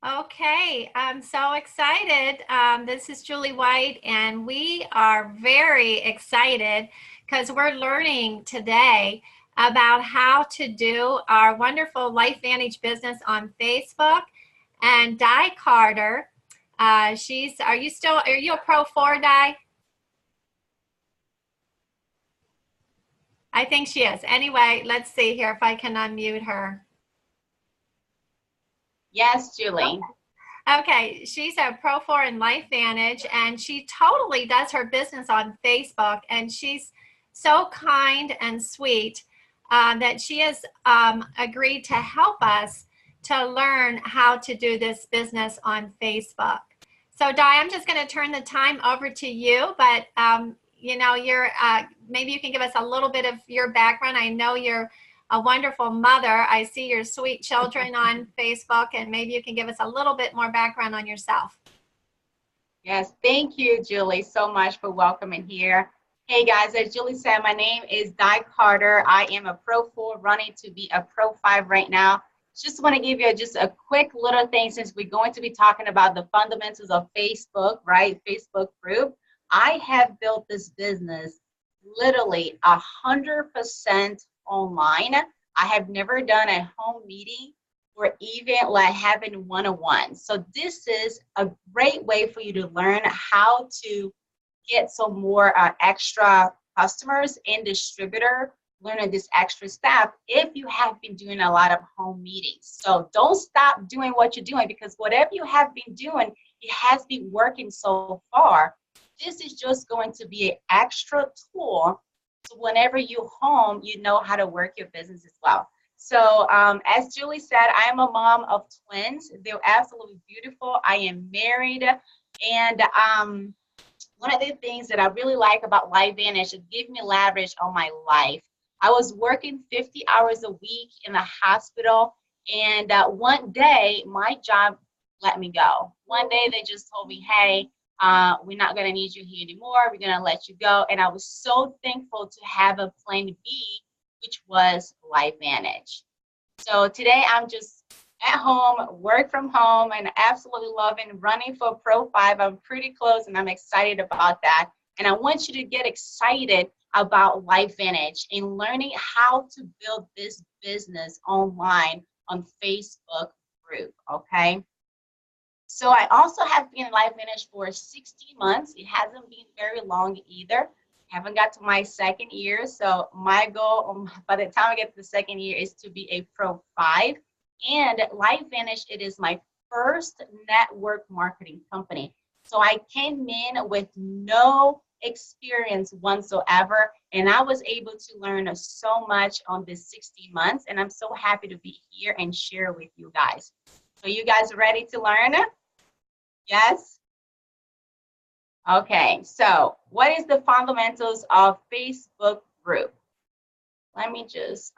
Okay, I'm so excited. This is Julie White, and we are very excited because we're learning today about how to do our wonderful LifeVantage business on Facebook. And Di Carter, are you a Pro 4, Di? I think she is. Anyway, let's see here if I can unmute her. Yes, Julie. Okay, she's a Pro 4 in LifeVantage, and she totally does her business on Facebook, and she's so kind and sweet that she has agreed to help us to learn how to do this business on Facebook. So, Di, I'm just going to turn the time over to you, but you're maybe you can give us a little bit of your background. I know you're a wonderful mother. I see your sweet children on Facebook, and maybe you can give us a little bit more background on yourself. Yes, thank you, Julie, so much for welcoming here. Hey guys, as Julie said, my name is Di Carter. I am a Pro 4 running to be a Pro 5 right now. Just want to give you just a quick little thing since we're going to be talking about the fundamentals of Facebook, right? Facebook group. I have built this business literally 100% online. I have never done a home meeting or even like having one-on-one. So this is a great way for you to learn how to get some more extra customers and distributor, learning this extra stuff if you have been doing a lot of home meetings. So don't stop doing what you're doing, because whatever you have been doing, it has been working so far. This is just going to be an extra tool. So whenever you're home, you know how to work your business as well. So as Julie said, I am a mom of twins. They're absolutely beautiful. I am married. And one of the things that I really like about LifeVantage, it gives me leverage on my life. I was working 50 hours a week in the hospital. And one day, my job let me go. One day, they just told me, hey, we're not going to need you here anymore. We're going to let you go. And I was so thankful to have a plan B, which was LifeVantage. So today I'm just at home, work from home, and absolutely loving running for Pro 5. I'm pretty close and I'm excited about that. And I want you to get excited about LifeVantage and learning how to build this business online on Facebook group, okay? So I also have been in LifeVantage for 16 months. It hasn't been very long either. Haven't got to my second year. So my goal by the time I get to the second year is to be a Pro 5. And LifeVantage, it is my first network marketing company. So I came in with no experience whatsoever. And I was able to learn so much on this 16 months. And I'm so happy to be here and share with you guys. So you guys ready to learn? Yes? Okay, so what is the fundamentals of Facebook group? Let me just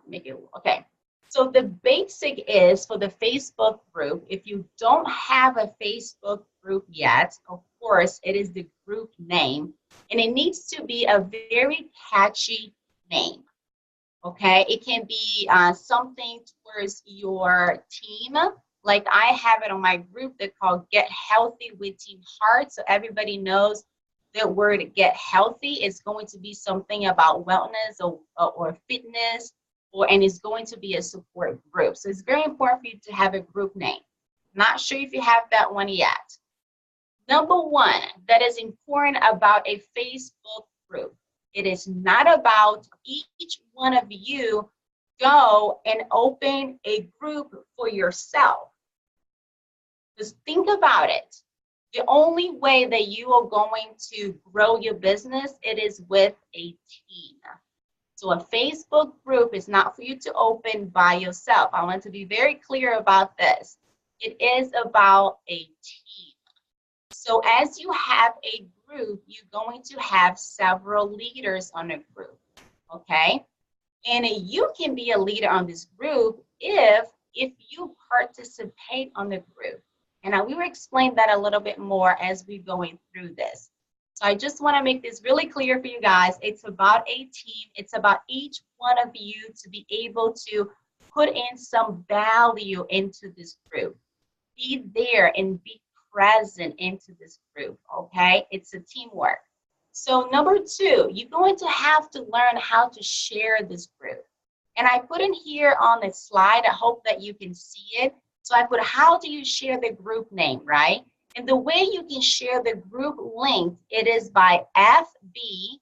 make it, okay. So the basic is for the Facebook group, if you don't have a Facebook group yet, of course, it is the group name, and it needs to be a very catchy name, okay? It can be something towards your team. Like I have it on my group that called Get Healthy with Team Heart. So everybody knows the word get healthy is going to be something about wellness or fitness, and it's going to be a support group. So it's very important for you to have a group name. Not sure if you have that one yet. Number one, that is important about a Facebook group. It is not about each one of you go and open a group for yourself. Just think about it. The only way that you are going to grow your business, it is with a team. So a Facebook group is not for you to open by yourself. I want to be very clear about this. It is about a team. So as you have a group, you're going to have several leaders on a group, okay? And you can be a leader on this group if you participate on the group. And we will explain that a little bit more as we're going through this. So I just want to make this really clear for you guys. It's about a team. It's about each one of you to be able to put in some value into this group. be there and be present into this group, okay? It's a teamwork. So number two, you're going to have to learn how to share this group. And I put in here on the slide, I hope that you can see it. So I put, how do you share the group name, right? And the way you can share the group link, it is by fb.me/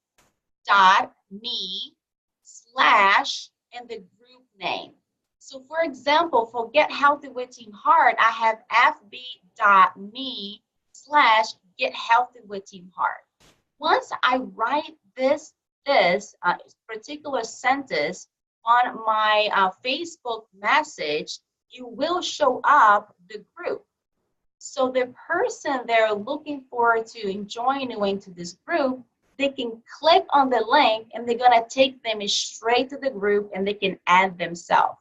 and the group name. So for example, for Get Healthy with Team Heart, I have fb.me/ Get Healthy with Team Heart. Once I write this particular sentence on my Facebook message, it will show up the group. So the person they're looking forward to joining into this group, they can click on the link and they're gonna take them straight to the group and they can add themselves.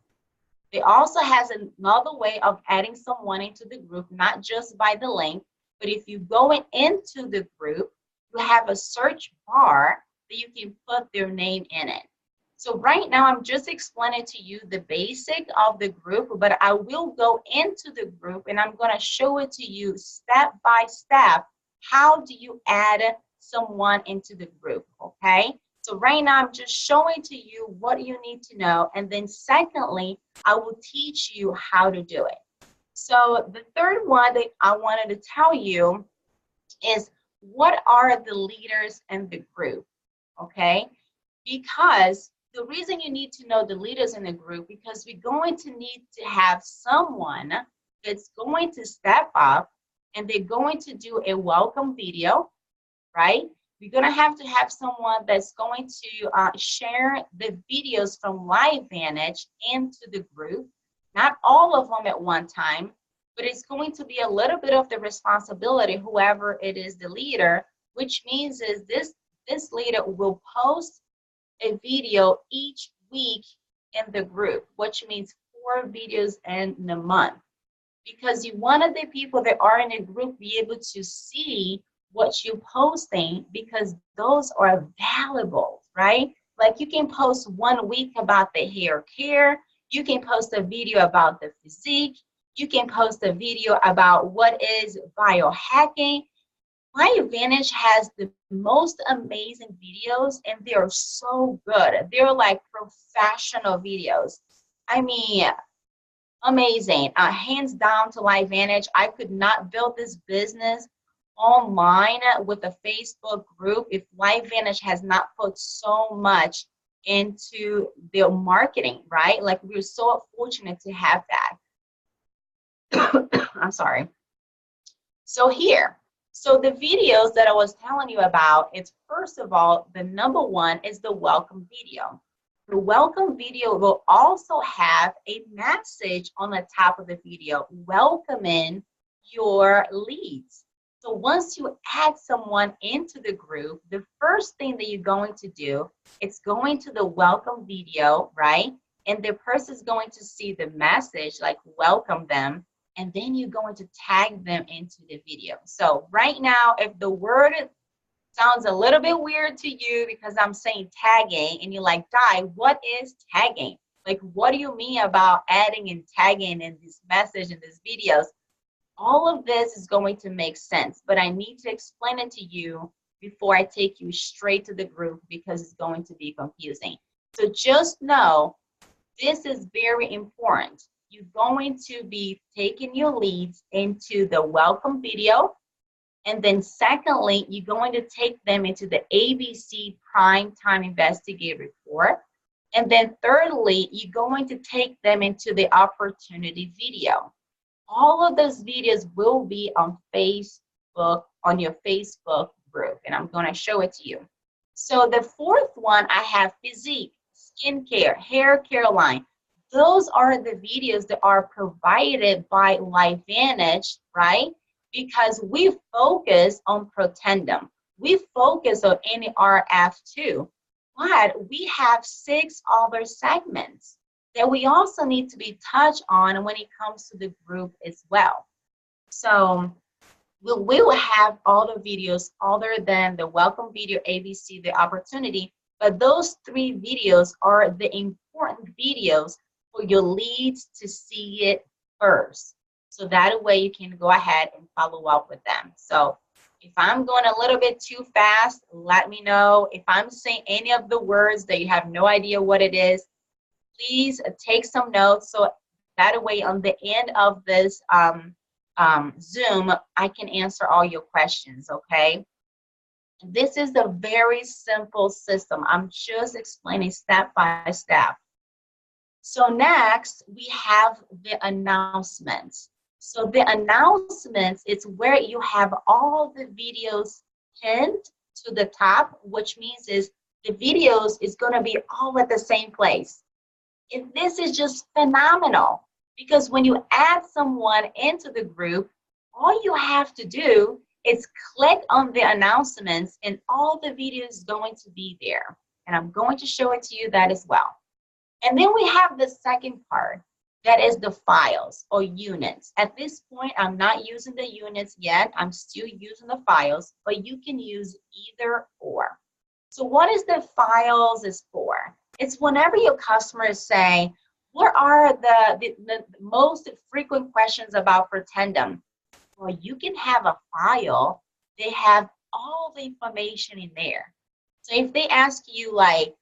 It also has another way of adding someone into the group, not just by the link, but if you go into the group, you have a search bar that you can put their name in it. So right now, I'm just explaining to you the basic of the group, but I will go into the group and I'm going to show it to you step by step. How do you add someone into the group, okay? So right now, I'm just showing to you what you need to know. And then secondly, I will teach you how to do it. So the third one that I wanted to tell you is, what are the leaders in the group, okay? Because the reason you need to know the leaders in the group, because we're going to need to have someone that's going to step up and they're going to do a welcome video, right? We're going to have someone that's going to share the videos from LiveVantage into the group, not all of them at one time, but it's going to be a little bit of the responsibility, whoever it is the leader, which means is this leader will post a video each week in the group, which means 4 videos in a month. Because you wanted the people that are in a group be able to see what you're posting, because those are valuable, right? Like you can post 1 week about the hair care, you can post a video about the physique, you can post a video about what is biohacking. LiveVantage has the most amazing videos and they are so good. They're like professional videos. I mean, amazing. Hands down to LiveVantage. I could not build this business online with a Facebook group if LiveVantage has not put so much into their marketing, right? Like we're so fortunate to have that. I'm sorry. So the videos that I was telling you about, it's first of all, the number one is the welcome video. The welcome video will also have a message on the top of the video welcoming your leads. So once you add someone into the group, the first thing that you're going to do, it's going to the welcome video, right? And the person's going to see the message, like welcome them, and then you're going to tag them into the video. So right now, if the word sounds a little bit weird to you because I'm saying tagging, and you're like, Di, what is tagging? Like, what do you mean about adding and tagging in this message and these videos? All of this is going to make sense, but I need to explain it to you before I take you straight to the group because it's going to be confusing. So just know this is very important. You're going to be taking your leads into the welcome video. And then secondly, you're going to take them into the ABC Prime Time Investigative Report. And then thirdly, you're going to take them into the opportunity video. All of those videos will be on Facebook, on your Facebook group, and I'm going to show it to you. So the fourth one, I have physique, skincare, hair care line. Those are the videos that are provided by LiveVantage, right? Because we focus on Protandim. We focus on NRF2, but we have 6 other segments that we also need to be touched on when it comes to the group as well. So we will have all the videos other than the welcome video, ABC, the opportunity, but those 3 videos are the important videos for your leads to see it first. So that way you can go ahead and follow up with them. So if I'm going a little bit too fast, let me know. If I'm saying any of the words that you have no idea what it is, please take some notes. So that way on the end of this Zoom, I can answer all your questions, okay? This is a very simple system. I'm just explaining step by step. So next, we have the announcements. So the announcements is where you have all the videos pinned to the top, which means is the videos is going to be all at the same place. And this is just phenomenal because when you add someone into the group, all you have to do is click on the announcements and all the videos is going to be there. And I'm going to show it to you that as well. And then we have the second part, that is the files or units. At this point, I'm not using the units yet. I'm still using the files, but you can use either or. So what is the files is for? It's whenever your customers say, what are the most frequent questions about Pretendum? Well, you can have a file. They have all the information in there. So if they ask you like,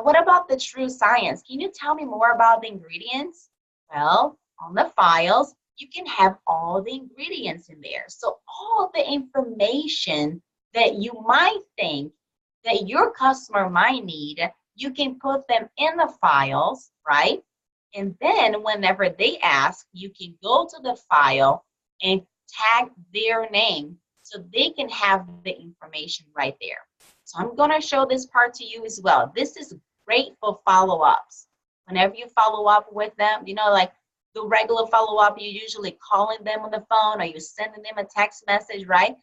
what about the true science? Can you tell me more about the ingredients? Well, on the files, you can have all the ingredients in there. So all the information that you might think that your customer might need, you can put them in the files, right? And then whenever they ask, you can go to the file and tag their name so they can have the information right there. So I'm going to show this part to you as well. This is great for follow-ups. Whenever you follow up with them, you know, like the regular follow-up, you're usually calling them on the phone or you're sending them a text message, right?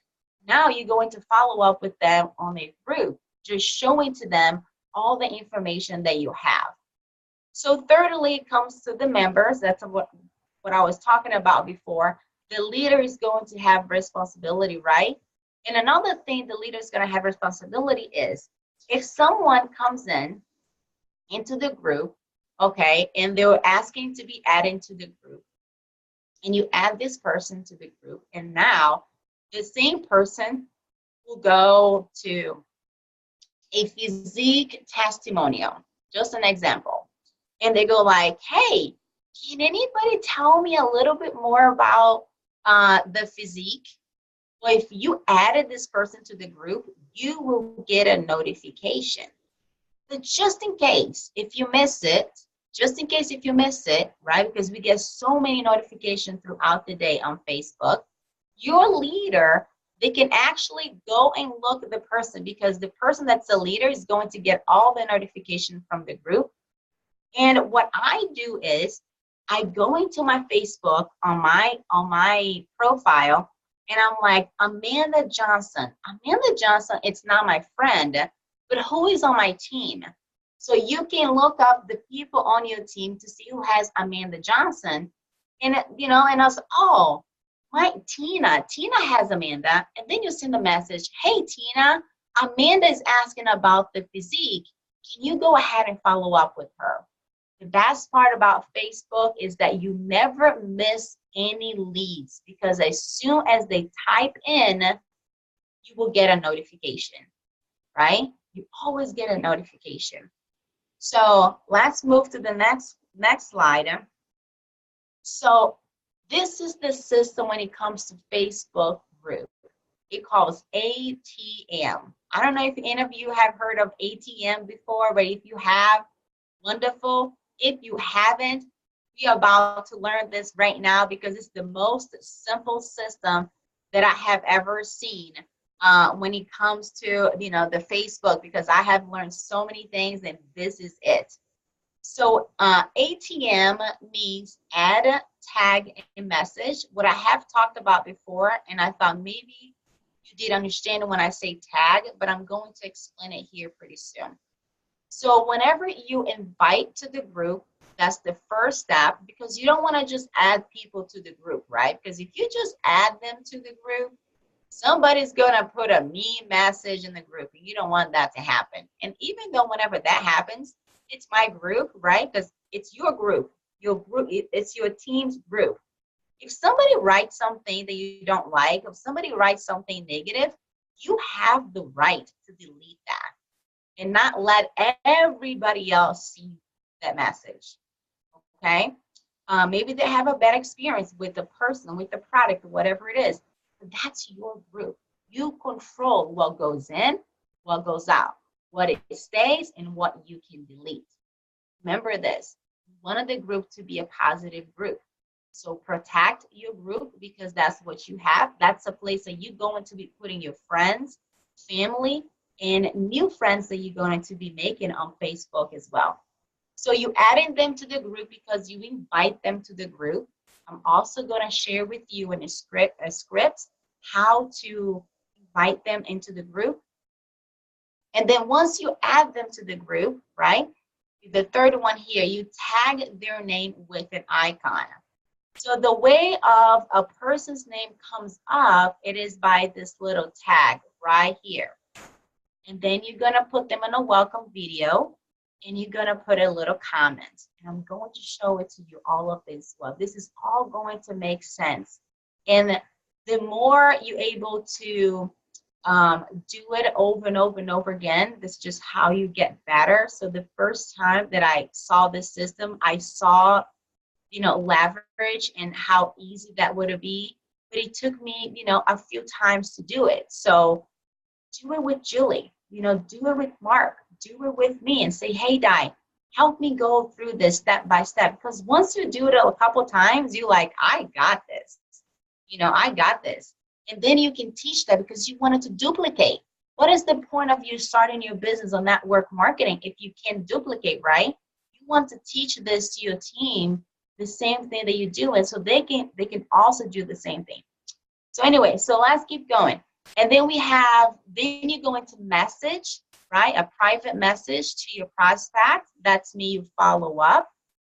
Now you're going to follow up with them on a group, just showing to them all the information that you have. So thirdly, it comes to the members. That's what I was talking about before. The leader is going to have responsibility, right? And another thing the leader is going to have responsibility is if someone comes into the group, okay, and they're asking to be added to the group, and you add this person to the group, and now the same person will go to a physique testimonial, just an example, and they go like, hey, can anybody tell me a little bit more about the physique? Well, if you added this person to the group, you will get a notification. But just in case, if you miss it, right, because we get so many notifications throughout the day on Facebook, your leader, they can actually go and look at the person because the person that's the leader is going to get all the notification from the group. And what I do is I go into my Facebook on my profile, and I'm like, Amanda Johnson. Amanda Johnson, it's not my friend, but who is on my team? So you can look up the people on your team to see who has Amanda Johnson. And, you know, and I was, oh, Tina has Amanda. And then you send a message, hey, Tina, Amanda is asking about the physique. Can you go ahead and follow up with her? The best part about Facebook is that you never miss any leads because as soon as they type in, you will get a notification, right? You always get a notification. So let's move to the next slide. So this is the system when it comes to Facebook group. It calls ATM. I don't know if any of you have heard of ATM before, but if you have, wonderful. If you haven't, we are about to learn this right now because it's the most simple system that I have ever seen when it comes to, you know, the Facebook, because I have learned so many things and this is it. So ATM means add, tag, and message. What I have talked about before, and I thought maybe you did understand when I say tag, but I'm going to explain it here pretty soon. So whenever you invite to the group, that's the first step, because you don't want to just add people to the group, right? Because if you just add them to the group, somebody's going to put a mean message in the group, and you don't want that to happen. And even though whenever that happens, it's my group, right? Because it's your group, it's your team's group. If somebody writes something that you don't like, if somebody writes something negative, you have the right to delete that and not let everybody else see that message. Okay? Maybe they have a bad experience with the person, with the product, whatever it is. But that's your group. You control what goes in, what goes out, what it stays, and what you can delete. Remember this, you wanted the group to be a positive group. So protect your group because that's what you have. That's a place that you're going to be putting your friends, family, and new friends that you're going to be making on Facebook as well. So you adding them to the group because you invite them to the group. I'm also going to share with you in a script how to invite them into the group. And then once you add them to the group, right? The third one here, you tag their name with an icon. So the way of a person's name comes up, it is by this little tag right here. And then you're going to put them in a welcome video. And you're going to put a little comment. And I'm going to show it to you all of this. Well, this is all going to make sense. And the more you're able to do it over and over and over again, this is just how you get better. So the first time that I saw this system, I saw, leverage and how easy that would be. But it took me, a few times to do it. So do it with Julie, do it with Mark. Do it with me and say, hey, Di, help me go through this step by step. Because once you do it a couple times, you're like, I got this. I got this. And then you can teach that because you wanted to duplicate. What is the point of you starting your business on network marketing if you can't duplicate, right? You want to teach this to your team, the same thing that you do, and so they can also do the same thing. So anyway, so let's keep going. And then then you go into message, right? A private message to your prospect. That's me, you follow up.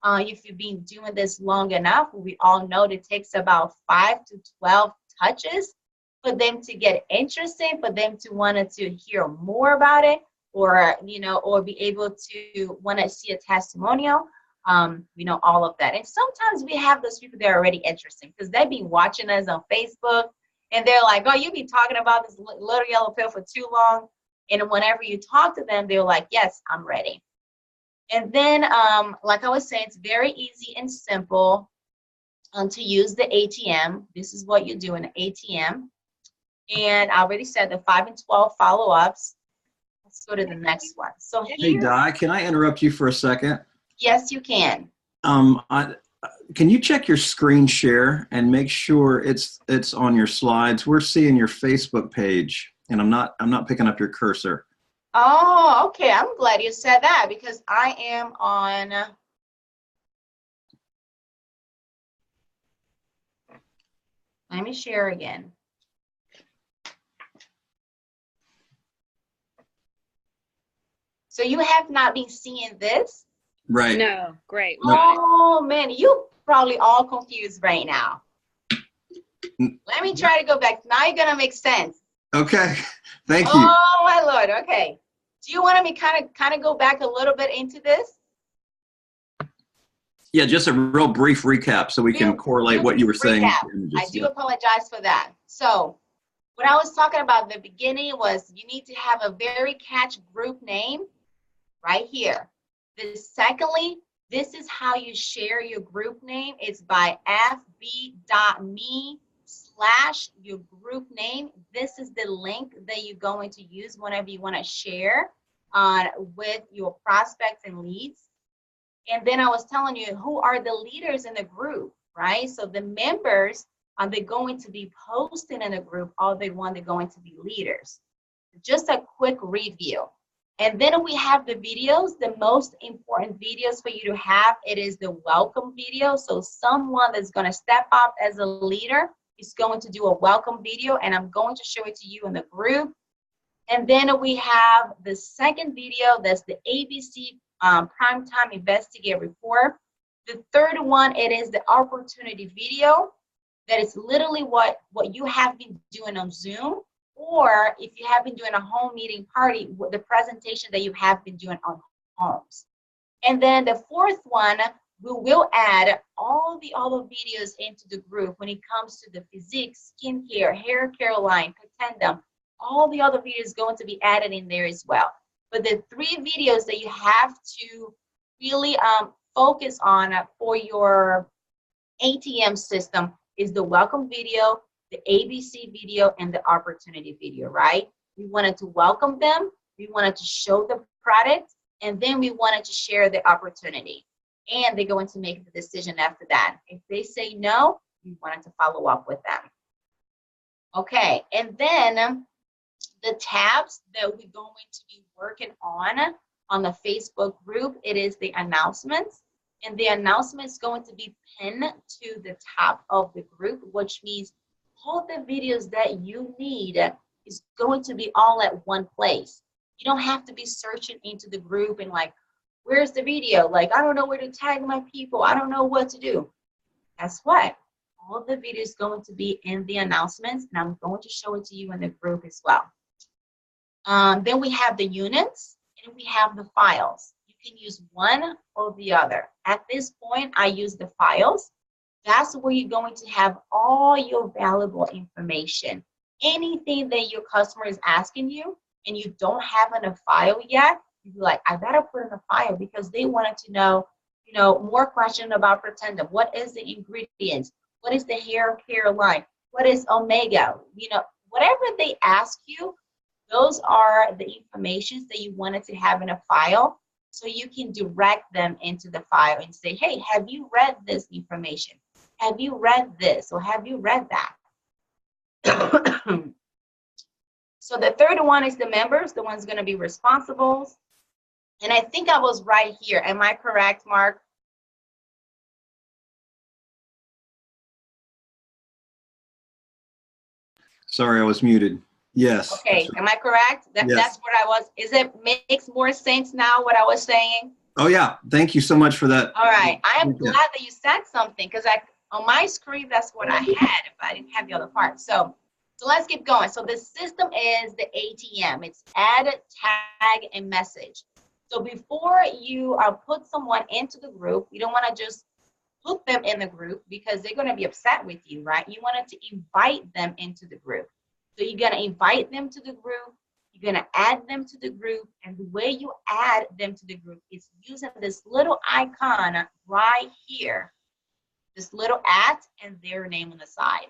If you've been doing this long enough, we all know that it takes about 5 to 12 touches for them to get interested, for them to want to hear more about it, or, or be able to want to see a testimonial, all of that. And sometimes we have those people that are already interested because they've been watching us on Facebook and they're like, oh, you've been talking about this little yellow pill for too long. And whenever you talk to them, they're like, yes, I'm ready. And then, like I was saying, it's very easy and simple to use the ATM. This is what you do in the ATM. And I already said the 5 and 12 follow-ups. Let's go to the next one. So hey, Di, can I interrupt you for a second? Yes, you can. Can you check your screen share and make sure it's on your slides? We're seeing your Facebook page. And I'm not picking up your cursor. Oh, okay. I'm glad you said that because I am on. Let me share again. So you have not been seeing this? Right. No, great. Oh, man, you probably all confused right now. Let me try to go back. Now you're going to make sense. Okay, thank you. Oh my Lord. Okay. Do you want me kind of go back a little bit into this? Yeah, just a real brief recap so we can correlate what you were saying. I do apologize for that. So what I was talking about at the beginning was you need to have a very catchy group name right here. Secondly, this is how you share your group name. It's by fb.me/your group name. This is the link that you're going to use whenever you want to share with your prospects and leads. And then I was telling you who are the leaders in the group, right? So the members, are they going to be posting in the group? Are they going to be leaders? Just a quick review. And then we have the videos, the most important videos for you to have. It is the welcome video. So someone that's going to step up as a leader is going to do a welcome video, and I'm going to show it to you in the group. And then we have the second video, that's the ABC Primetime Investigate Report. The third one, it is the opportunity video. That is literally what you have been doing on Zoom, or if you have been doing a home meeting party, the presentation that you have been doing on homes. And then the fourth one, we will add all the other videos into the group when it comes to the physique, skincare, hair care line, Pretendum. All the other videos going to be added in there as well. But the 3 videos that you have to really focus on for your ATM system is the welcome video, the ABC video, and the opportunity video, right? We wanted to welcome them, we wanted to show the product, and then we wanted to share the opportunity. And they're going to make the decision after that. If they say no, we wanted to follow up with them. Okay, and then the tabs that we're going to be working on the Facebook group, it is the announcements. And the announcement is going to be pinned to the top of the group, which means all the videos that you need is going to be all at one place. You don't have to be searching into the group and like, where's the video? Like, I don't know where to tag my people. I don't know what to do. Guess what? All the videos going to be in the announcements, and I'm going to show it to you in the group as well. Then we have the units, and we have the files. You can use one or the other. At this point, I use the files. That's where you're going to have all your valuable information. Anything that your customer is asking you and you don't have in a file yet, you'd be like, I better put in a file because they wanted to know, more questions about Pretendum. What is the ingredients? What is the hair care line? What is Omega? Whatever they ask you, those are the information that you wanted to have in a file, so you can direct them into the file and say, hey, have you read this information? Have you read this, or have you read that? So the third one is the members, the one's going to be responsible. And I think I was right here. Am I correct, Mark? Sorry, I was muted. Yes. Okay, am I correct? Yes. That's what I was. Is it makes more sense now what I was saying? Oh, yeah. Thank you so much for that. All right. I am glad that you said something because on my screen, that's what I had, but I didn't have the other part. So let's keep going. So the system is the ATM. It's add, tag, and message. So before you put someone into the group, you don't want to just put them in the group because they're going to be upset with you, right? You wanted to invite them into the group. So you're going to invite them to the group. You're going to add them to the group. And the way you add them to the group is using this little icon right here. This little @ and their name on the side.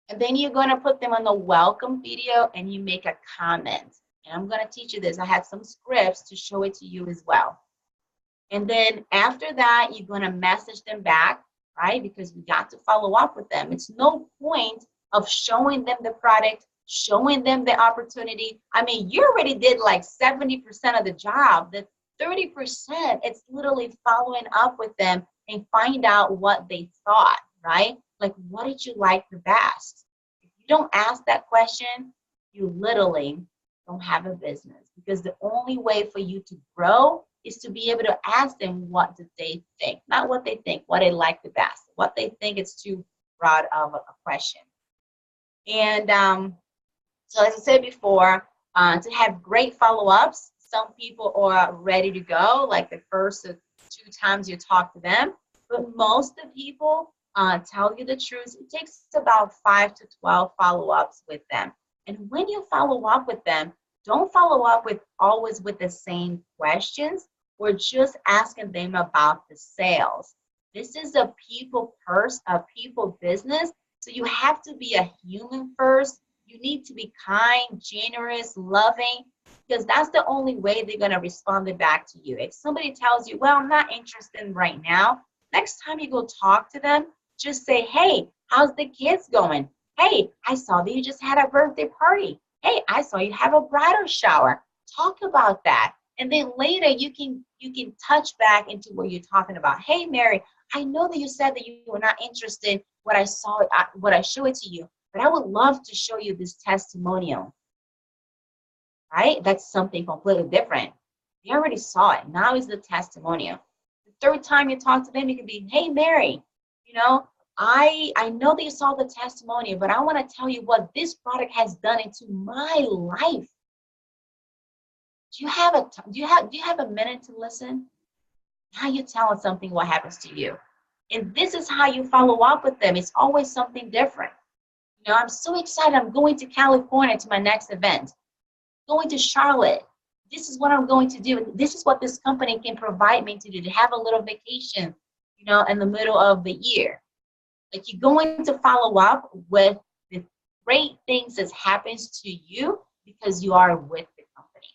And then you're going to put them on the welcome video and you make a comment. And I'm going to teach you this. I have some scripts to show it to you as well. And then after that, you're going to message them back, right? Because we got to follow up with them. It's no point of showing them the product, showing them the opportunity. I mean, you already did like 70% of the job. The 30%, it's literally following up with them and find out what they thought, right? Like, what did you like the best? If you don't ask that question, you literally don't have a business, because the only way for you to grow is to be able to ask them what did they think, not what they think, what they like the best. What they think is too broad of a question. And so as I said before, to have great follow-ups, some people are ready to go, like the first 2 times you talk to them, but most of the people tell you the truth. It takes about 5 to 12 follow-ups with them. And when you follow up with them, don't follow up always with the same questions or just asking them about the sales. This is a people business. So you have to be a human first. You need to be kind, generous, loving, because that's the only way they're going to respond back to you. If somebody tells you, well, I'm not interested right now, next time you go talk to them, just say, hey, how's the kids going? Hey, I saw that you just had a birthday party. Hey, I saw you have a bridal shower. Talk about that. And then later you can touch back into what you're talking about. Hey, Mary, I know that you said that you were not interested in what I saw, what I showed it to you, but I would love to show you this testimonial. Right? That's something completely different. They already saw it. Now is the testimonial. The third time you talk to them, you can be, hey, Mary, I know that you saw the testimonial, but I want to tell you what this product has done into my life. Do you have a minute to listen? Now you're telling something what happens to you. And this is how you follow up with them. It's always something different. You know, I'm so excited. I'm going to California to my next event. Going to Charlotte. This is what I'm going to do. This is what this company can provide me to do, to have a little vacation, you know, in the middle of the year. Like, you're going to follow up with the great things that happens to you because you are with the company.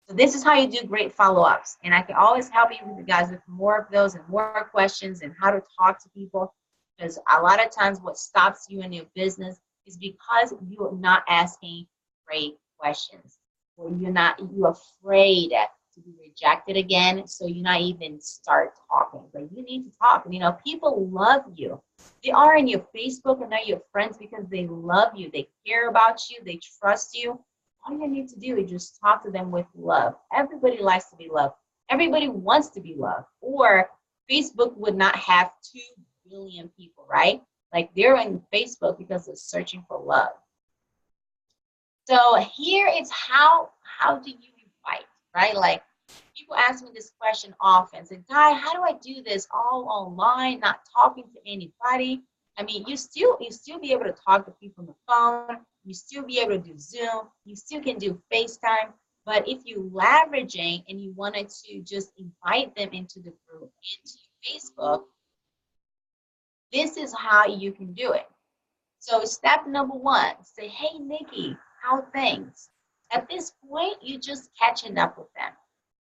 So this is how you do great follow-ups. And I can always help you with you guys with more of those and more questions and how to talk to people. Because a lot of times what stops you in your business is because you're not asking great questions. Or you're afraid to be rejected again, so you're not even start talking. But you need to talk. And, you know, people love you. They are in your Facebook and they're your friends because they love you. They care about you. They trust you. All you need to do is just talk to them with love. Everybody likes to be loved. Everybody wants to be loved. Or Facebook would not have 2 billion people, right? Like, they're on Facebook because they're searching for love. So here is how do you invite, right? Like, people ask me this question often. Say, Guy, how do I do this all online, not talking to anybody? I mean, you still be able to talk to people on the phone. You still be able to do Zoom. You still can do FaceTime. But if you're leveraging and you wanted to just invite them into the group, into Facebook, this is how you can do it. So step number 1, say, hey, Nikki, how things? At this point, you're just catching up with them,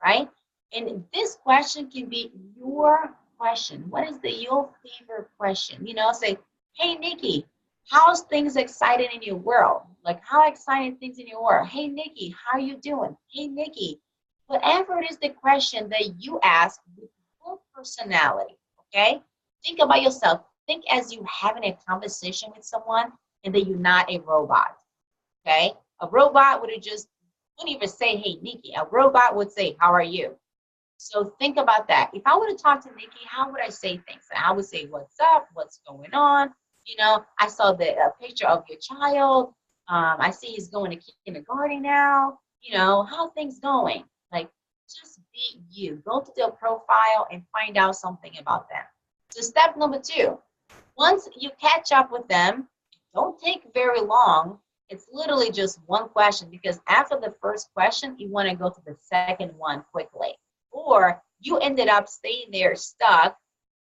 right? And this question can be your question. What is your favorite question? You know, say, hey, Nikki, how's things exciting in your world? Like, how exciting things in your world? Hey, Nikki, how are you doing? Hey, Nikki, whatever it is the question that you ask with your personality, okay? Think about yourself. Think as you having a conversation with someone and that you're not a robot. Okay, a robot wouldn't even say, hey, Nikki. A robot would say, how are you? So think about that. If I were to talk to Nikki, how would I say things? I would say, what's up? What's going on? You know, I saw the picture of your child. I see he's going to kindergarten now. You know, how things going? Like, just be you. Go to their profile and find out something about them. So step number 2, once you catch up with them, don't take very long. It's literally just one question, because after the first question, you want to go to the second one quickly. Or you ended up staying there stuck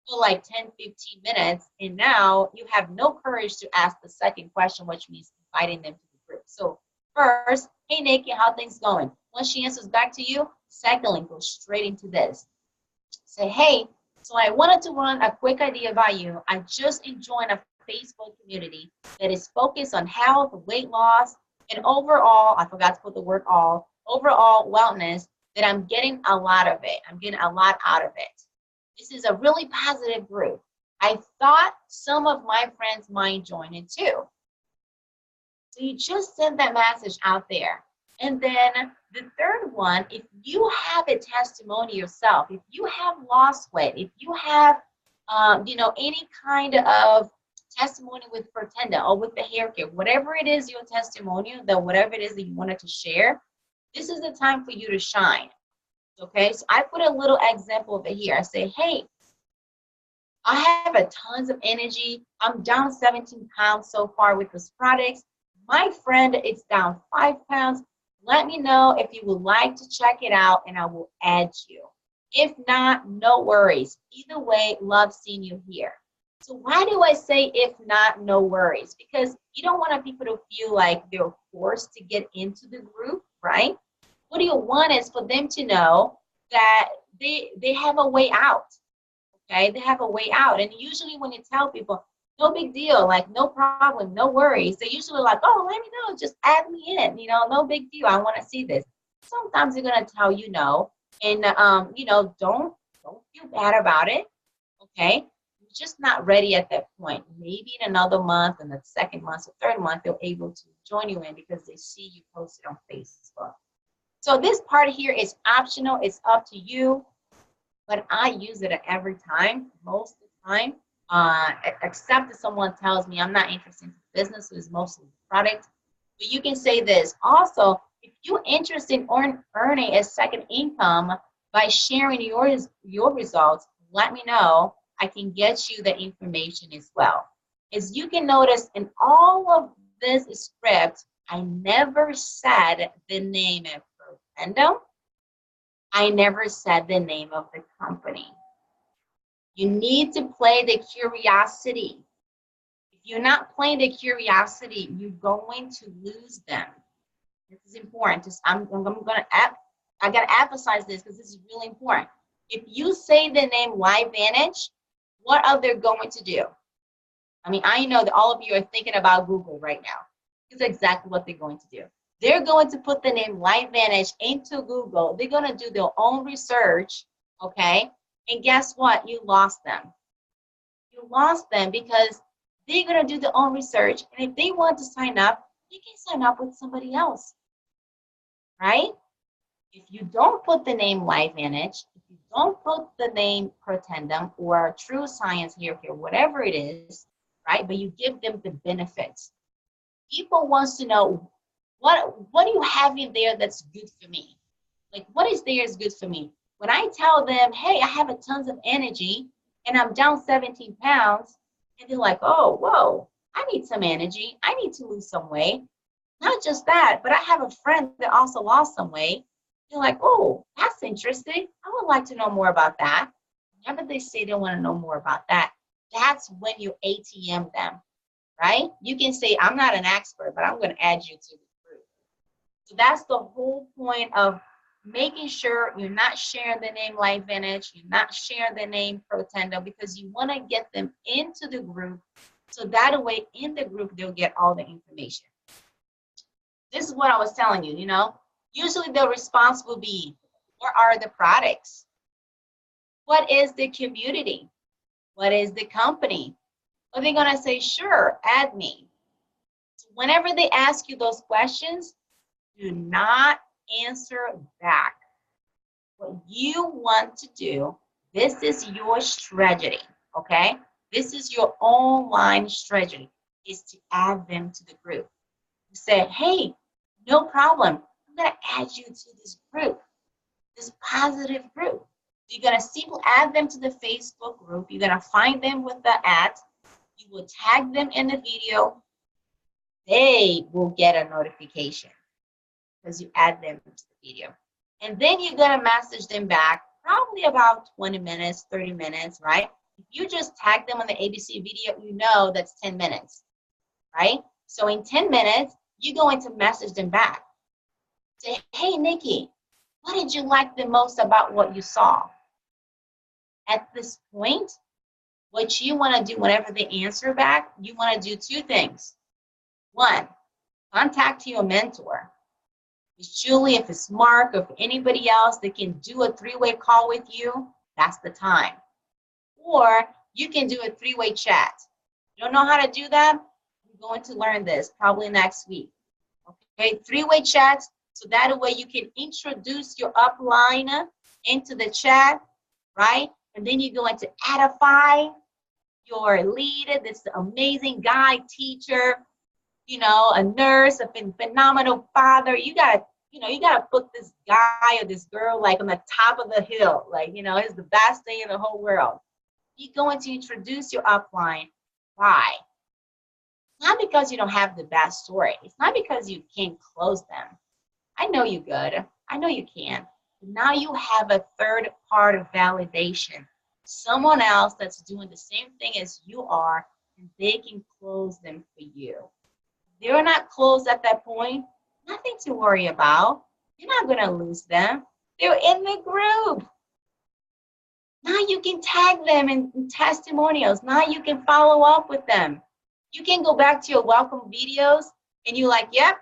for like 10, 15 minutes, and now you have no courage to ask the second question, which means inviting them to the group. So first, hey, Nikki, how things going? Once she answers back to you, secondly, go straight into this. Say, hey, so I wanted to run a quick idea about you. I just joined a Facebook community that is focused on health, weight loss, and overall, I forgot to put the word overall wellness, that I'm getting a lot of it. I'm getting a lot out of it. This is a really positive group. I thought some of my friends might join it too. So you just send that message out there. And then the third one, if you have a testimony yourself, if you have lost weight, if you have, any kind of testimony with Pretenda or with the hair care, whatever it is, your testimonial, that whatever it is that you wanted to share, this is the time for you to shine. Okay, so I put a little example over here. I say, hey, I have a tons of energy. I'm down 17 pounds so far with this products. My friend is down 5 pounds. Let me know if you would like to check it out and I will add you. If not, no worries. Either way, love seeing you here. So why do I say if not, no worries? Because you don't want people to feel like they're forced to get into the group, right? What you want is for them to know that they have a way out, okay? They have a way out. And usually when you tell people, no big deal, like no problem, no worries, they're usually like, oh, let me know, just add me in, no big deal, I want to see this. Sometimes they're going to tell you no, and, don't feel bad about it, okay? You're just not ready at that point. Maybe in another month, and the second month or third month, they're able to join you in because they see you posted on Facebook. So this part here is optional. It's up to you, but I use it every time, most of the time, except if someone tells me I'm not interested in business, so it's mostly product. But you can say this. Also, if you're interested in earning a second income, By sharing your results, let me know. I can get you the information as well. As you can notice in all of this script, I never said the name of Protendo. I never said the name of the company. You need to play the curiosity. If you're not playing the curiosity, you're going to lose them. This is important. I gotta emphasize this because this is really important. If you say the name LifeVantage, what are they going to do? I mean, I know that all of you are thinking about Google right now. It's exactly what they're going to do. They're going to put the name LifeVantage into Google. They're going to do their own research, okay? And guess what? You lost them. You lost them because they're going to do their own research. And if they want to sign up, they can sign up with somebody else, right? If you don't put the name LifeVantage, if you don't put the name Protendum or True Science here, whatever it is, right? But you give them the benefits. People wants to know, what do you have in there that's good for me? Like, what is there is good for me? When I tell them, hey, I have a tons of energy and I'm down 17 pounds, and they're like, oh, whoa, I need some energy. I need to lose some weight. Not just that, but I have a friend that also lost some weight. They're like, oh, that's interesting. I would like to know more about that. Whenever they say they want to know more about that, that's when you ATM them, right? You can say, I'm not an expert, but I'm going to add you to the group. So that's the whole point of making sure you're not sharing the name LifeVantage, you're not sharing the name Protendo, because you want to get them into the group. So that way, in the group, they'll get all the information. This is what I was telling you, Usually the response will be, what are the products? What is the community? What is the company? Are they going to say, sure, add me? So whenever they ask you those questions, do not answer back. What you want to do, this is your strategy, okay? This is your online strategy, is to add them to the group. You say, hey, no problem. I'm going to add you to this group, this positive group. You're going to simply add them to the Facebook group. You're going to find them with the ad. You will tag them in the video. They will get a notification because you add them to the video. And then you're going to message them back probably about 20 minutes, 30 minutes, right? If you just tag them on the ABC video, you know that's 10 minutes, right? So in 10 minutes, you're going to message them back. Say, hey, Nikki, what did you like the most about what you saw? At this point, what you want to do whenever they answer back, you want to do two things. One, contact your mentor. If it's Julie, if it's Mark, or if anybody else that can do a three-way call with you, that's the time. Or you can do a three-way chat. You don't know how to do that? We're going to learn this probably next week. Okay, three-way chats, so that way you can introduce your upline into the chat, right? And then you're going to edify your leader, this amazing guy, teacher, a nurse, a phenomenal father. You gotta put this guy or this girl like on the top of the hill, like, it's the best thing in the whole world. You're going to introduce your upline. Why? Not because you don't have the best story. It's not because you can't close them. I know you're good. I know you can. But now you have a third part of validation. Someone else that's doing the same thing as you are, and they can close them for you. If they're not closed at that point, nothing to worry about. You're not going to lose them. They're in the group. Now you can tag them in testimonials. Now you can follow up with them. You can go back to your welcome videos and you're like, yep,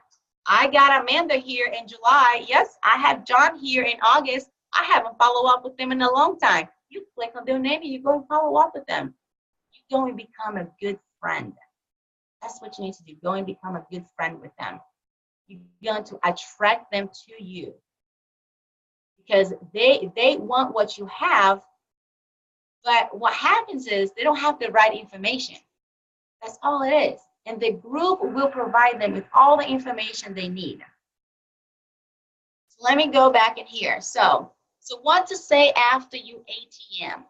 I got Amanda here in July. Yes, I have John here in August. I haven't followed up with them in a long time. You click on their name and you go and follow up with them. You go and become a good friend. That's what you need to do. Go and become a good friend with them. You're going to attract them to you because they want what you have. But what happens is they don't have the right information. That's all it is. And the group will provide them with all the information they need. So let me go back in here. So So what to say after you ATM.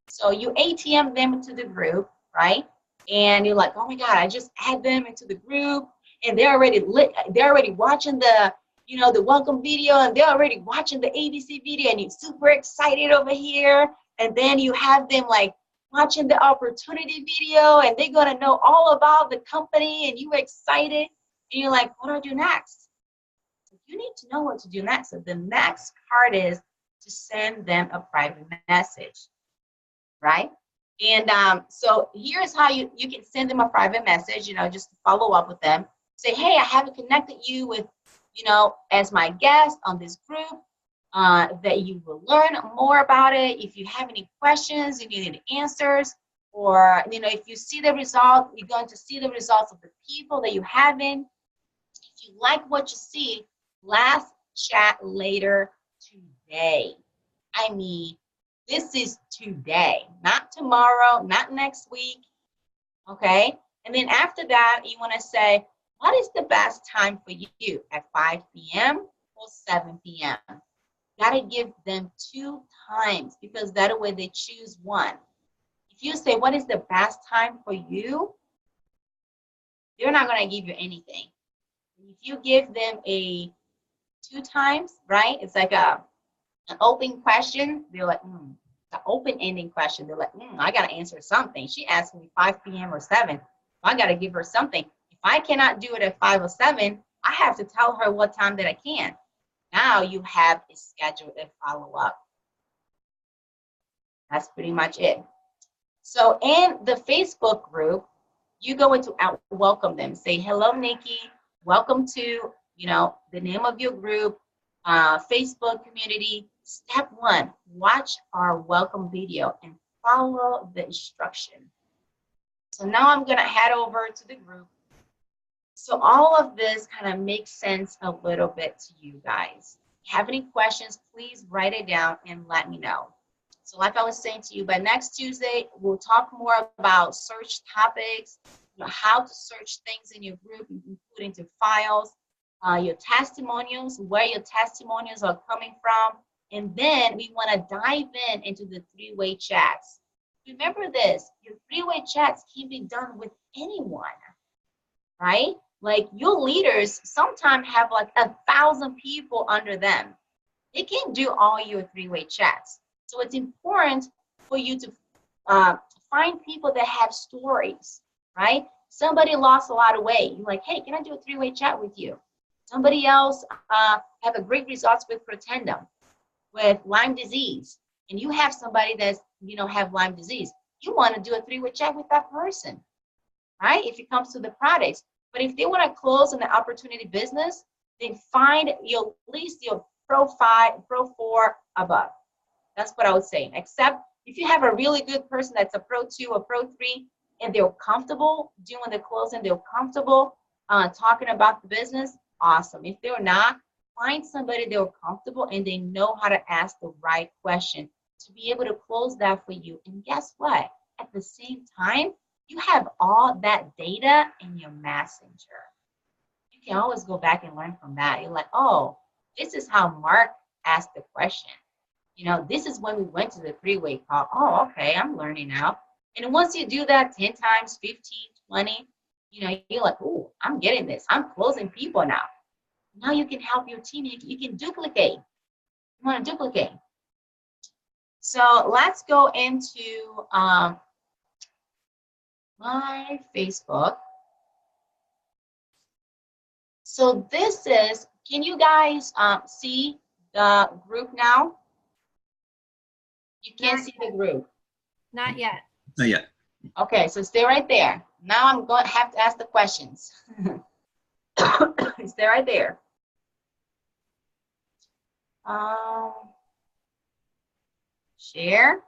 So you ATM them into the group, right? And you're like, oh my God, I just add them into the group and they're already watching the, the welcome video, and they're already watching the ABC video, and you're super excited over here. And then you have them like watching the opportunity video, and they're gonna know all about the company, and you're excited, and you're like, what do I do next? You need to know what to do next. So the next part is to send them a private message, right? And so here's how you can send them a private message, just to follow up with them. Say, hey, I haven't connected you with, as my guest on this group, that you will learn more about it. If you have any questions, if you need answers, or, if you see the result, you're going to see the results of the people that you have in. If you like what you see, let's chat later today. I mean, this is today, not tomorrow, not next week, okay? And then after that, you want to say, what is the best time for you, at 5 p.m. or 7 p.m.? Got to give them 2 times, because that way they choose one. If you say, what is the best time for you, they're not going to give you anything. If you give them a 2 times, right? It's like an open question. They're like, the open-ending question. They're like, I got to answer something. She asked me 5 p.m. or 7. I got to give her something. If I cannot do it at 5 or 7, I have to tell her what time that I can. Now you have a schedule and follow-up. That's pretty much it. So in the Facebook group, you go into welcome them. Say, hello, Nikki. Welcome to, the name of your group, Facebook community. Step 1, watch our welcome video and follow the instruction. So now I'm going to head over to the group. So all of this kind of makes sense a little bit to you guys. If you have any questions, please write it down and let me know. So like I was saying to you, by next Tuesday, we'll talk more about search topics, how to search things in your group, including to files, your testimonials, where your testimonials are coming from. And then we want to dive into the 3-way chats. Remember this, your 3-way chats can be done with anyone, right? Like your leaders sometimes have like 1,000 people under them. They can't do all your 3-way chats. So it's important for you to find people that have stories, right? Somebody lost a lot of weight. You're like, hey, can I do a 3-way chat with you? Somebody else have a great results with Protandim, with Lyme disease. And you have somebody that's, have Lyme disease. You want to do a 3-way chat with that person, right? If it comes to the products. But if they want to close in the opportunity business, then find at least your Pro 5, Pro 4 above. That's what I would say. Except if you have a really good person that's a Pro 2 or Pro 3, and they're comfortable doing the closing, they're comfortable talking about the business, awesome. If they're not, find somebody they're comfortable and they know how to ask the right question to be able to close that for you. And guess what? At the same time, you have all that data in your messenger. You can always go back and learn from that. You're like, oh, this is how Mark asked the question. This is when we went to the 3-way call. Oh, okay, I'm learning now. And once you do that 10 times, 15, 20, you're like, oh, I'm getting this. I'm closing people now. Now you can help your team. You can duplicate. You want to duplicate. So let's go into my Facebook. So this is, can you guys see the group now? You can't see the group. Not yet. Not yet. Okay, so stay right there. Now I'm going to have to ask the questions. Stay right there. Share.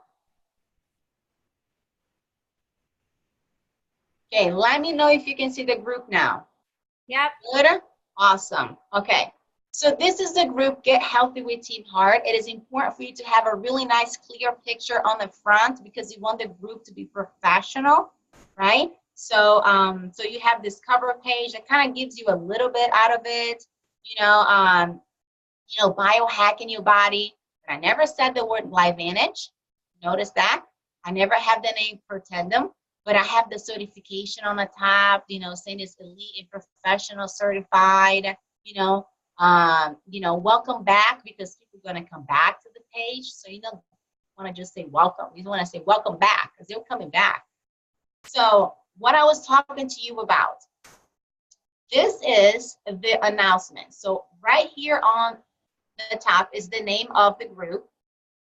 Okay, let me know if you can see the group now. Yep. Good? Awesome. Okay. So this is the group Get Healthy with Team Heart. It is important for you to have a really nice clear picture on the front because you want the group to be professional, right? So so you have this cover page that kind of gives you a little bit out of it, biohacking your body. I never said the word LifeVantage. Notice that. I never have the name Pretendum, but I have the certification on the top, you know, saying it's elite and professional certified, welcome back, because people are going to come back to the page. So you don't want to just say welcome. You want to say welcome back, because they're coming back. So what I was talking to you about, this is the announcement. So right here on the top is the name of the group.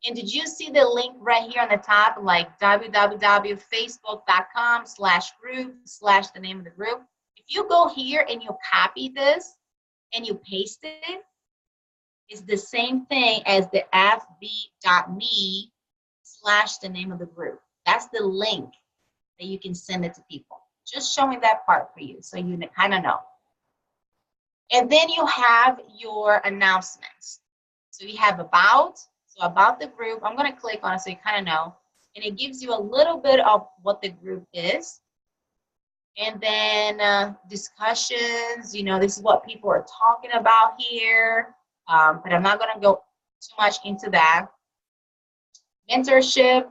And did you see the link right here on the top, like www.facebook.com/group/ the name of the group? If you go here and you copy this and you paste it, it's the same thing as the fb.me/ the name of the group. That's the link that you can send it to people. Just showing that part for you so you kind of know. And then you have your announcements. So you have about the group. I'm going to click on it so you kind of know. And it gives you a little bit of what the group is. And then discussions, this is what people are talking about here. But I'm not going to go too much into that. Mentorship,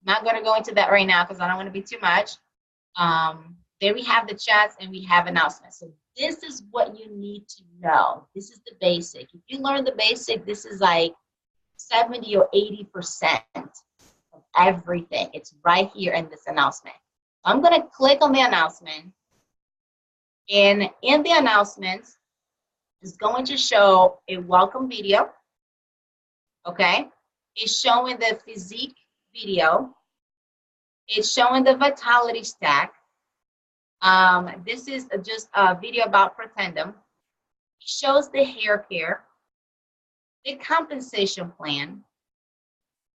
not going to go into that right now because I don't want to be too much. There we have the chats and we have announcements. So this is what you need to know. This is the basic. If you learn the basic, this is like 70 or 80% of everything. It's right here in this announcement. I'm going to click on the announcement. And in the announcements, it's going to show a welcome video. Okay? It's showing the physique video. It's showing the vitality stack. This is just a video about Pretendum. It shows the hair care, the compensation plan,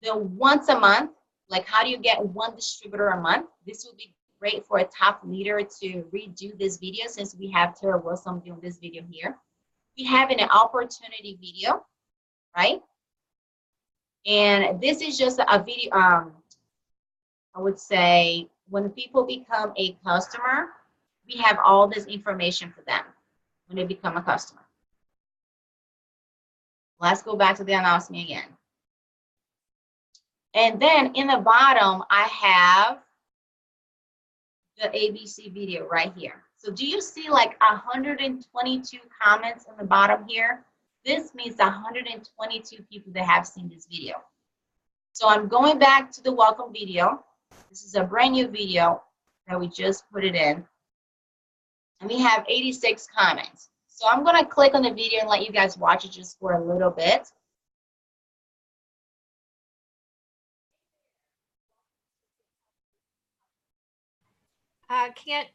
the once a month, like how do you get one distributor a month? This would be great for a top leader to redo this video since we have Tara Wilson doing this video here. We have an opportunity video, right? And this is just a video, I would say when people become a customer, we have all this information for them when they become a customer. Let's go back to the announcement again. And then in the bottom, I have the ABC video right here. So do you see like 122 comments in the bottom here? This means 122 people that have seen this video. So I'm going back to the welcome video. This is a brand new video that we just put it in. And we have 86 comments. So I'm going to click on the video and let you guys watch it just for a little bit. I can't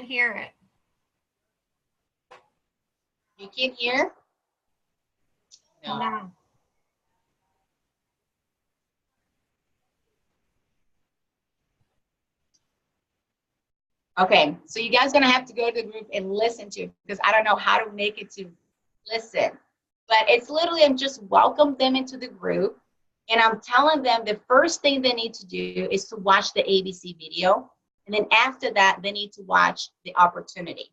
hear it. You can't hear? No. Okay, so you guys are gonna have to go to the group and listen to it because I don't know how to make it to listen. But it's literally, I'm just welcome them into the group and I'm telling them the first thing they need to do is to watch the ABC video. And then after that, they need to watch the opportunity.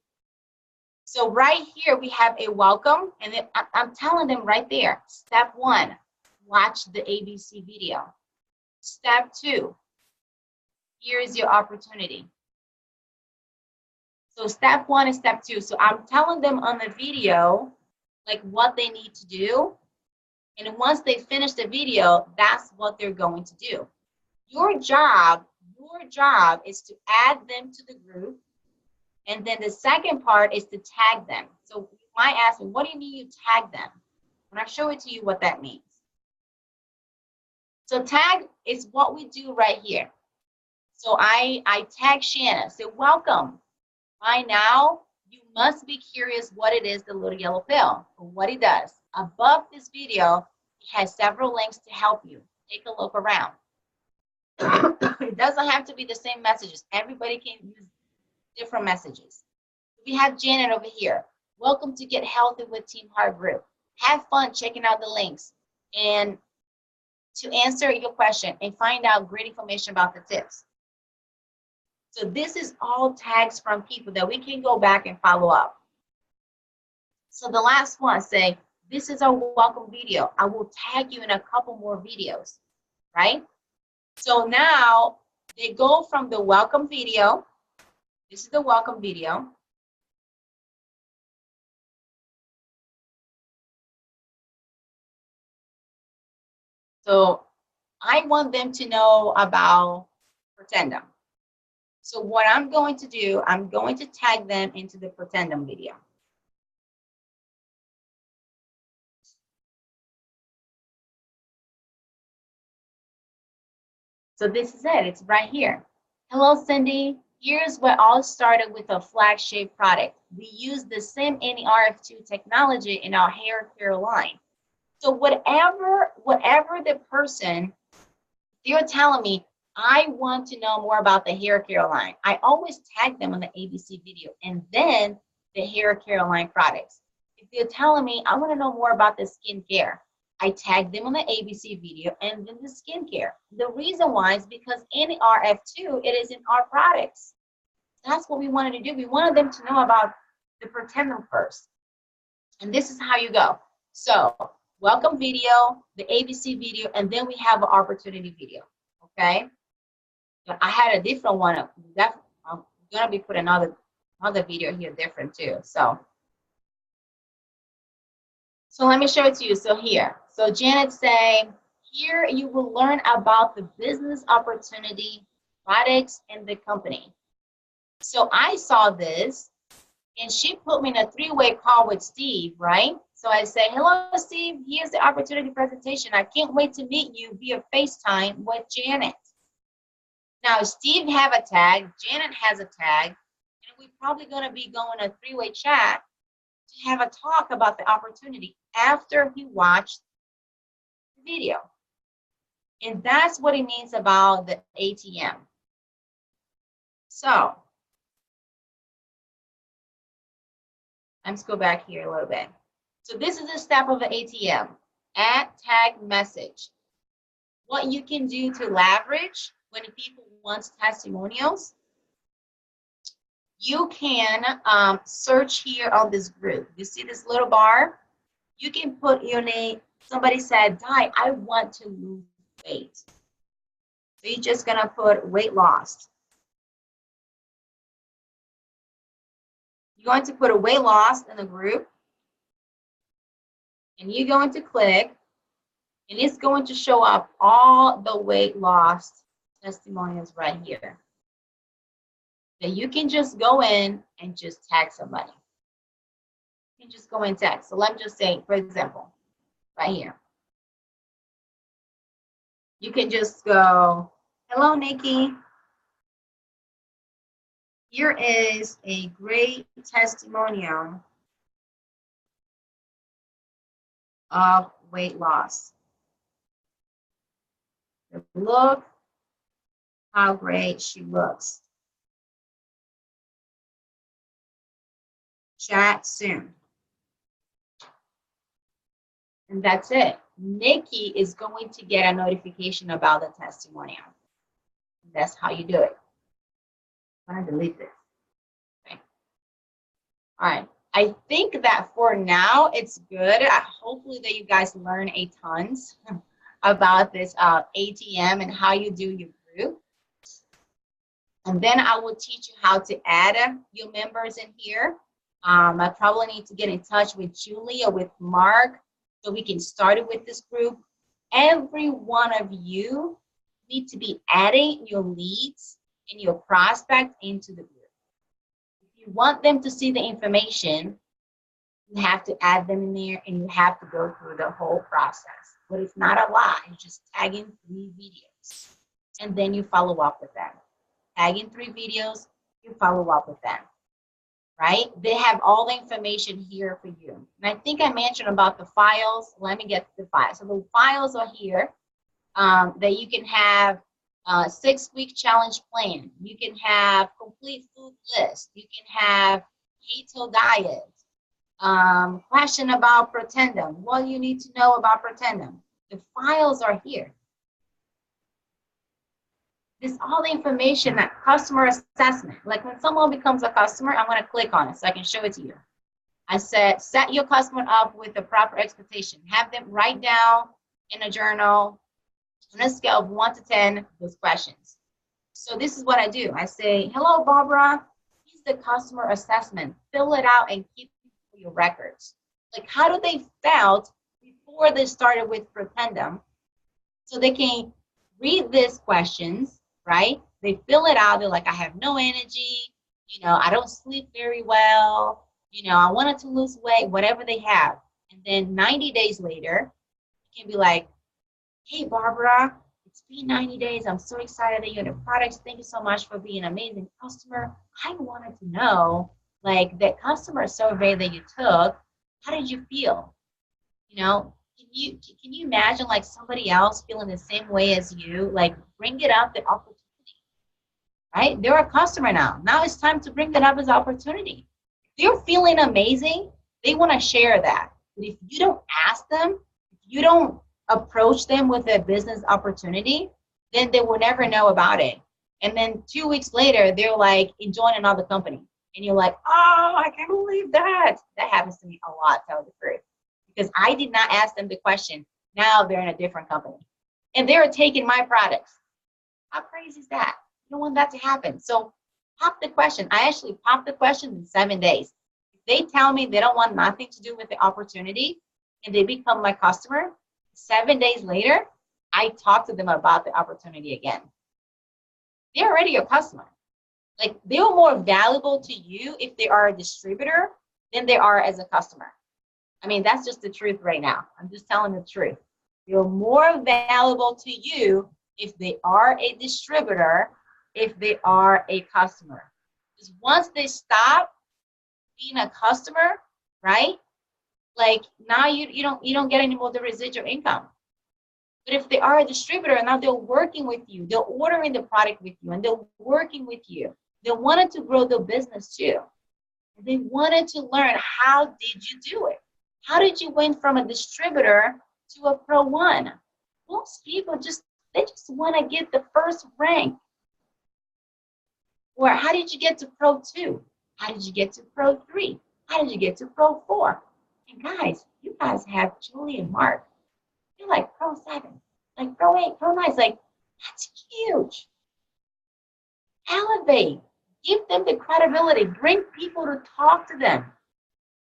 So right here, we have a welcome and then I'm telling them right there, step 1, watch the ABC video. Step 2, here is your opportunity. So step 1 and step 2. So I'm telling them on the video, like what they need to do. And once they finish the video, that's what they're going to do. Your job is to add them to the group. And then the second part is to tag them. So you might ask me, what do you mean you tag them? And I show it to you what that means. So tag is what we do right here. So I tag Shanna, say welcome. By now, you must be curious what it is, the little yellow pill, or what it does. Above this video, it has several links to help you. Take a look around. It doesn't have to be the same messages. Everybody can use different messages. We have Janet over here. Welcome to Get Healthy with Team Heart Group. Have fun checking out the links and to answer your question and find out great information about the tips. So this is all tags from people that we can go back and follow up. So the last one, say, this is our welcome video. I will tag you in a couple more videos, right? So now they go from the welcome video. This is the welcome video. So I want them to know about Pretendum. So what I'm going to do, I'm going to tag them into the Pretendum video. So this is it, it's right here. Hello, Cindy. Here's where all started with a flagship product. We use the same NERF2 technology in our hair care line. So whatever the person, they're telling me, I want to know more about the hair care line. I always tag them on the ABC video and then the hair care line products. If they're telling me, I want to know more about the skincare, I tag them on the ABC video and then the skincare. The reason why is because in RF2, it is in our products. That's what we wanted to do. We wanted them to know about the Pretendum first. And this is how you go. So welcome video, the ABC video, and then we have an opportunity video, okay? But I had a different one. I'm gonna be putting another video here different too. So let me show it to you. So here, so Janet say, here you will learn about the business opportunity, products, and the company. So I saw this, and she put me in a three-way call with Steve, right? So I say, hello, Steve, here's the opportunity presentation. I can't wait to meet you via FaceTime with Janet. Now, Steve have a tag, Janet has a tag, and we're probably gonna be going a three-way chat to have a talk about the opportunity after he watched the video. And that's what it means about the ATM. So let's go back here a little bit. So this is the step of the ATM, add tag message. What you can do to leverage when people want testimonials, you can search here on this group. You see this little bar? You can put your name. Somebody said, Di, I want to lose weight. So you're just gonna put weight loss. You're going to put a weight loss in the group. And you're going to click, and it's going to show up all the weight loss testimonials right here. Then you can just go in and just tag somebody. You can just go and tag. So let me just say, for example, right here. You can just go, hello, Nikki. Here is a great testimonial of weight loss. Look how great she looks. Chat soon. And that's it. Nikki is going to get a notification about the testimonial. That's how you do it. I'm gonna delete this. Okay. All right. I think that for now it's good. Hopefully that you guys learn a tons about this ATM and how you do your group. And then I will teach you how to add your members in here. I probably need to get in touch with Julie or with Mark so we can start it with this group. Every one of you need to be adding your leads and your prospect into the group. If you want them to see the information, you have to add them in there and you have to go through the whole process. But it's not a lot, you just tag in 3 videos and then you follow up with them. Tag in 3 videos, you follow up with them, right? They have all the information here for you. And I think I mentioned about the files. Let me get to the files. So the files are here that you can have 6-week challenge plan. You can have complete food list. You can have keto diet. Question about Pretendum. What you need to know about Pretendum. The files are here. This all the information that customer assessment. Like when someone becomes a customer, I'm going to click on it so I can show it to you. I said, set your customer up with the proper expectation. Have them write down in a journal on a scale of 1 to 10 those questions. So this is what I do. I say, hello, Barbara. Here's the customer assessment. Fill it out and keep it for your records. Like, how do they felt before they started with Propendum? So they can read these questions, right? They fill it out. They're like, I have no energy. I don't sleep very well. I wanted to lose weight, whatever they have. And then 90 days later, you can be like, hey, Barbara, it's been 90 days. I'm so excited that you're in the products. Thank you so much for being an amazing customer. I wanted to know, like, that customer survey that you took, how did you feel? Can you imagine like somebody else feeling the same way as you? Like, bring it up, the opportunity, right? They're a customer now. Now it's time to bring that up as opportunity. If they're feeling amazing, they want to share that. But if you don't ask them, if you don't approach them with a business opportunity, then they will never know about it. And then 2 weeks later, they're like enjoying another company. And you're like, oh, I can't believe that. That happens to me a lot, tell the truth. Because I did not ask them the question. Now they're in a different company. And they're taking my products. How crazy is that? You don't want that to happen. So pop the question. I actually pop the question in 7 days. If they tell me they don't want nothing to do with the opportunity and they become my customer, 7 days later, I talk to them about the opportunity again. They're already your customer. Like, they're more valuable to you if they are a distributor than they are as a customer. I mean, that's just the truth right now. I'm just telling the truth. They're more valuable to you if they are a distributor, if they are a customer. Because once they stop being a customer, right? Like, now you don't get any more of the residual income. But if they are a distributor, now they're working with you, they're ordering the product with you, and they're working with you. They wanted to grow their business too. They wanted to learn, how did you do it? How did you went from a distributor to a Pro 1? Most people just want to get the first rank. Or how did you get to Pro 2? How did you get to Pro 3? How did you get to Pro 4? And guys, you guys have Julie and Mark. You're like Pro 7, like Pro 8, Pro 9. It's like, that's huge. Elevate. Give them the credibility. Bring people to talk to them.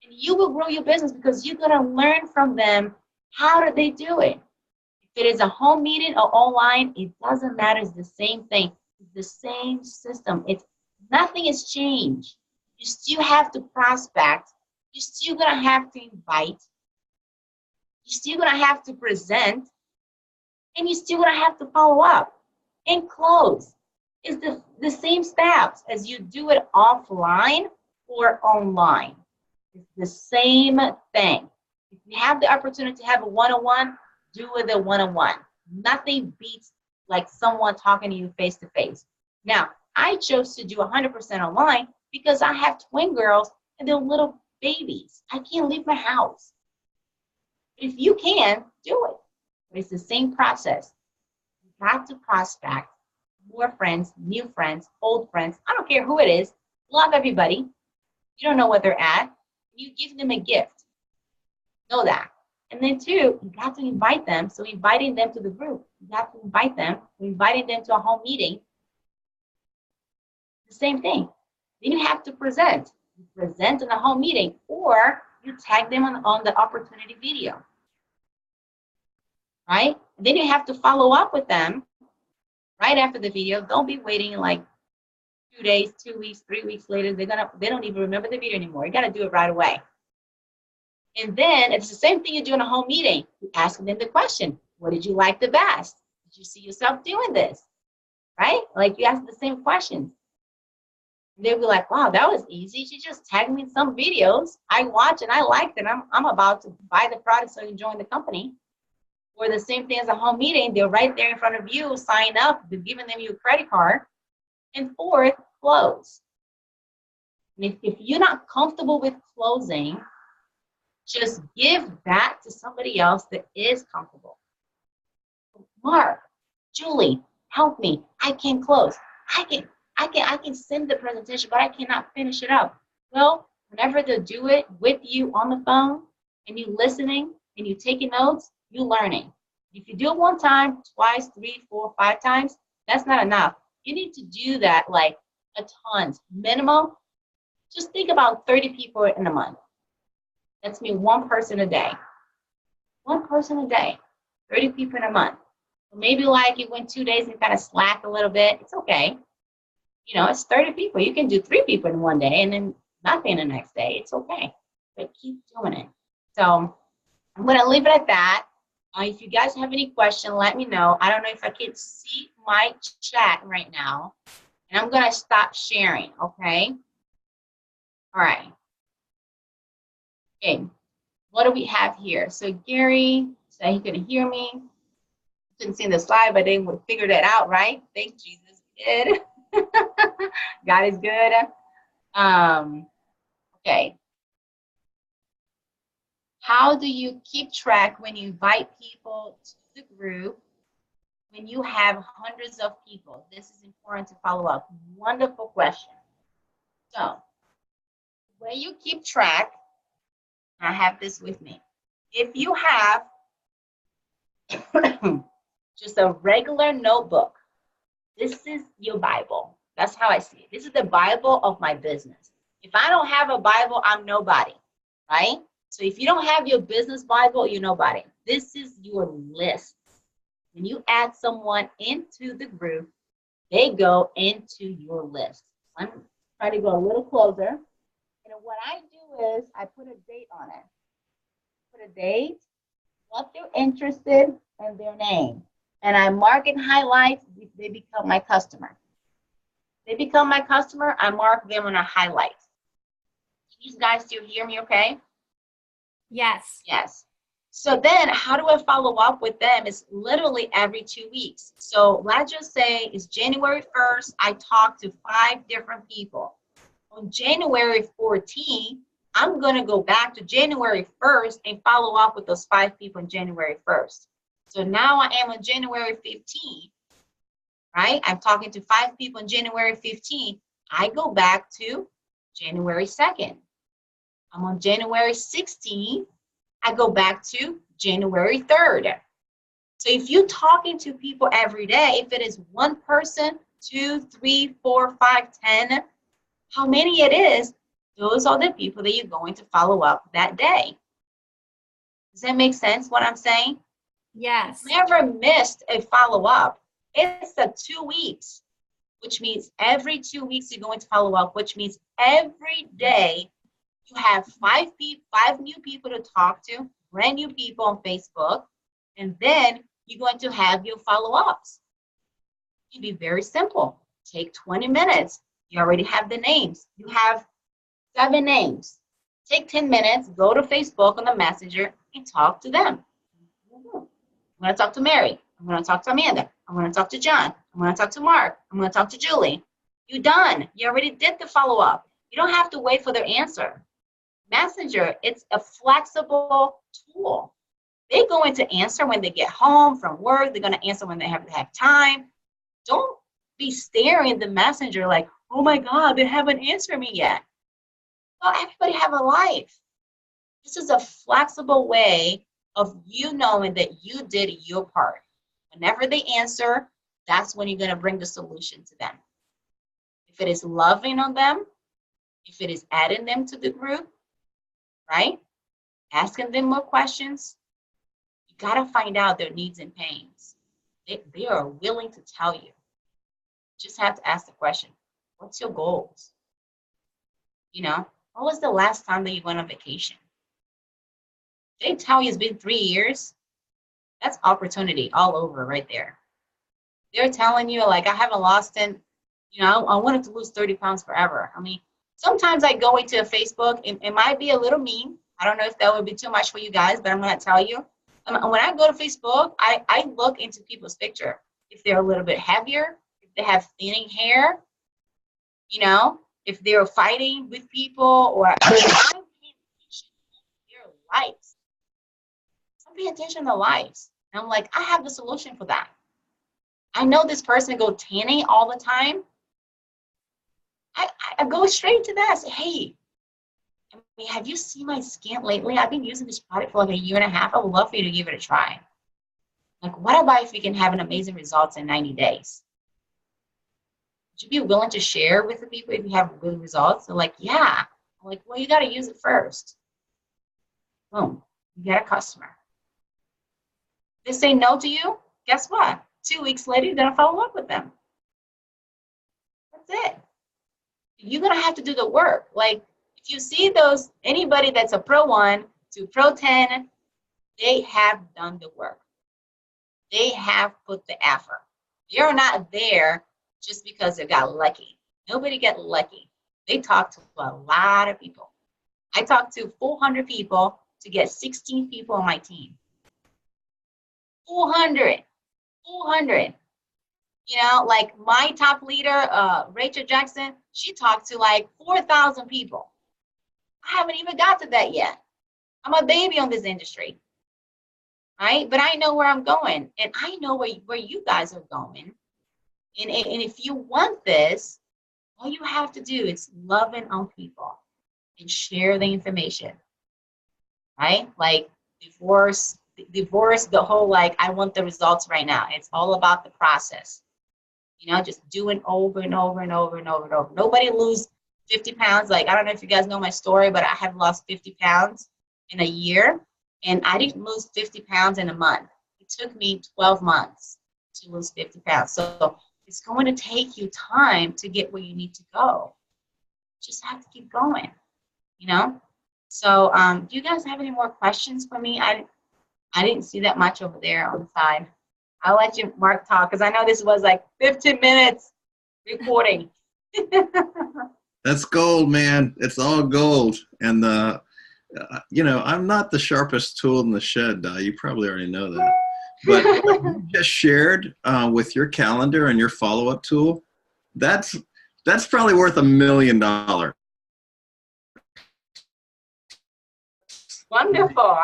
And you will grow your business because you're going to learn from them. How do they do it? If it is a home meeting or online, it doesn't matter. It's the same thing. It's the same system. Nothing has changed. You still have to prospect. You're still going to have to invite. You're still going to have to present. And you're still going to have to follow up and close. It's the same steps as you do it offline or online. It's the same thing. If you have the opportunity to have a one-on-one, do it a one-on-one. Nothing beats like someone talking to you face-to-face. Now, I chose to do 100% online because I have twin girls and they're little babies. I can't leave my house. But if you can, do it. But it's the same process. You got to prospect more friends, new friends, old friends. I don't care who it is. Love everybody. You don't know what they're at. You give them a gift. Know that. And then 2, you got to invite them. So inviting them to the group. You have to invite them. Inviting them to a home meeting. The same thing. Then you have to present. You present in a home meeting, or you tag them on the opportunity video. Right? And then you have to follow up with them right after the video. Don't be waiting like 2 days, 2 weeks, 3 weeks later. They don't even remember the video anymore. You got to do it right away. And then it's the same thing you do in a home meeting. You ask them the question, what did you like the best? Did you see yourself doing this? Right? Like, you ask the same questions. And they'll be like, wow, that was easy. She just tagged me in some videos. I watched and I liked it. I'm about to buy the product so you can join the company. Or the same thing as a home meeting. They're right there in front of you, sign up. They're giving them your credit card. And 4th, close. And if you're not comfortable with closing, just give that to somebody else that is comfortable. Mark, Julie, help me. I can't close. I can send the presentation, but I cannot finish it up. Well, whenever they do it with you on the phone and you listening and you taking notes, you learning. If you do it one time, twice, 3, 4, 5 times, that's not enough. You need to do that like a ton. Minimum, just think about 30 people in a month. That's me, one person a day. One person a day, 30 people in a month. Maybe like you went 2 days and kind of slack a little bit. It's okay. You know, it's 30 people. You can do 3 people in one day and then nothing the next day. It's okay. But keep doing it. So I'm going to leave it at that. If you guys have any questions, let me know. I don't know if I can see my chat right now. And I'm going to stop sharing, okay? All right. Okay. What do we have here? So Gary said he couldn't hear me. Couldn't see the slide, but they would figure that out, right? Thank Jesus. Good. God is good. Okay. How do you keep track when you invite people to the group when you have hundreds of people? This is important to follow up. Wonderful question. So, when you keep track, I have this with me. If you have just a regular notebook, this is your Bible. That's how I see it. This is the Bible of my business. If I don't have a Bible, I'm nobody, right? So if you don't have your business Bible, you're nobody. This is your list. When you add someone into the group, they go into your list. I'm trying to go a little closer. And what I do is I put a date on it. Put a date, what they're interested, and their name. And I mark and highlight, they become my customer. They become my customer, I mark them and I highlight. These guys still hear me okay? Yes. Yes. So then how do I follow up with them? It's literally every 2 weeks. So let's just say it's January 1st, I talk to 5 different people. On January 14th, I'm going to go back to January 1st and follow up with those 5 people on January 1st. So now I am on January 15th, right? I'm talking to 5 people on January 15th. I go back to January 2nd. I'm on January 16th. I go back to January 3rd. So if you're talking to people every day, if it is one person, 2, 3, 4, 5, 10, how many it is, those are the people that you're going to follow up that day. Does that make sense what I'm saying? Yes. Never missed a follow-up. It's a 2 weeks, which means every 2 weeks you're going to follow up, which means every day you have 5 new people to talk to, brand new people on Facebook, and then you're going to have your follow-ups. It'd be very simple. Take 20 minutes. You already have the names. You have 7 names. Take 10 minutes, go to Facebook on the Messenger and talk to them. I'm going to talk to Mary. I'm going to talk to Amanda. I'm going to talk to John. I'm going to talk to Mark. I'm going to talk to Julie. You're done. You already did the follow-up. You don't have to wait for their answer. Messenger, it's a flexible tool. They're going to answer when they get home from work. They're going to answer when they have time. Don't be staring at the Messenger like, oh my God, they haven't answered me yet. Well, everybody have a life. This is a flexible way of you knowing that you did your part. Whenever they answer, that's when you're going to bring the solution to them. If it is loving on them, if it is adding them to the group, right? Asking them more questions, you got to find out their needs and pains. They are willing to tell you. Just have to ask the question, what's your goals? You know, when was the last time that you went on vacation? They tell you it's been 3 years. That's opportunity all over right there. They're telling you, like, I haven't lost I wanted to lose 30 pounds forever. I mean, sometimes I go into a Facebook, it might be a little mean. I don't know if that would be too much for you guys, but I'm going to tell you. When I go to Facebook, I look into people's picture. If they're a little bit heavier, if they have thinning hair, you know, if they're fighting with people, or I'm paying attention to their lives. I'm paying attention to lives. And I'm like, I have the solution for that. I know this person go tanning all the time. I go straight to that. I say, hey, I mean, have you seen my skin lately? I've been using this product for like a year and a half. I would love for you to give it a try. Like, what about if we can have an amazing results in 90 days? Would you be willing to share with the people if you have good results? They're like, yeah. I'm like, well, you got to use it first. Boom, you get a customer. They say no to you, guess what? 2 weeks later, you're going to follow up with them. That's it. You're going to have to do the work. Like, if you see those, anybody that's a Pro 1 to Pro 10, they have done the work. They have put the effort. You're not there just because they got lucky. Nobody got lucky. They talked to a lot of people. I talked to 400 people to get 16 people on my team. 400. You know, like my top leader, Rachel Jackson, she talked to like 4,000 people. I haven't even got to that yet. I'm a baby on this industry, right? But I know where I'm going, and I know where you guys are going. And if you want this, all you have to do is love it on people and share the information, right? Like divorce, the whole like, I want the results right now. It's all about the process. You know, just doing over and over and over and over and over. Nobody lose 50 pounds. Like, I don't know if you guys know my story, but I have lost 50 pounds in a year. And I didn't lose 50 pounds in a month. It took me 12 months to lose 50 pounds. So it's going to take you time to get where you need to go. You just have to keep going, you know? So do you guys have any more questions for me? I didn't see that much over there on the side. I'll let you, Mark, talk, because I know this was like 15 minutes recording. That's gold, man. It's all gold. And, you know, I'm not the sharpest tool in the shed, Di. You probably already know that. But what you just shared with your calendar and your follow-up tool, that's probably worth $1 million. Wonderful.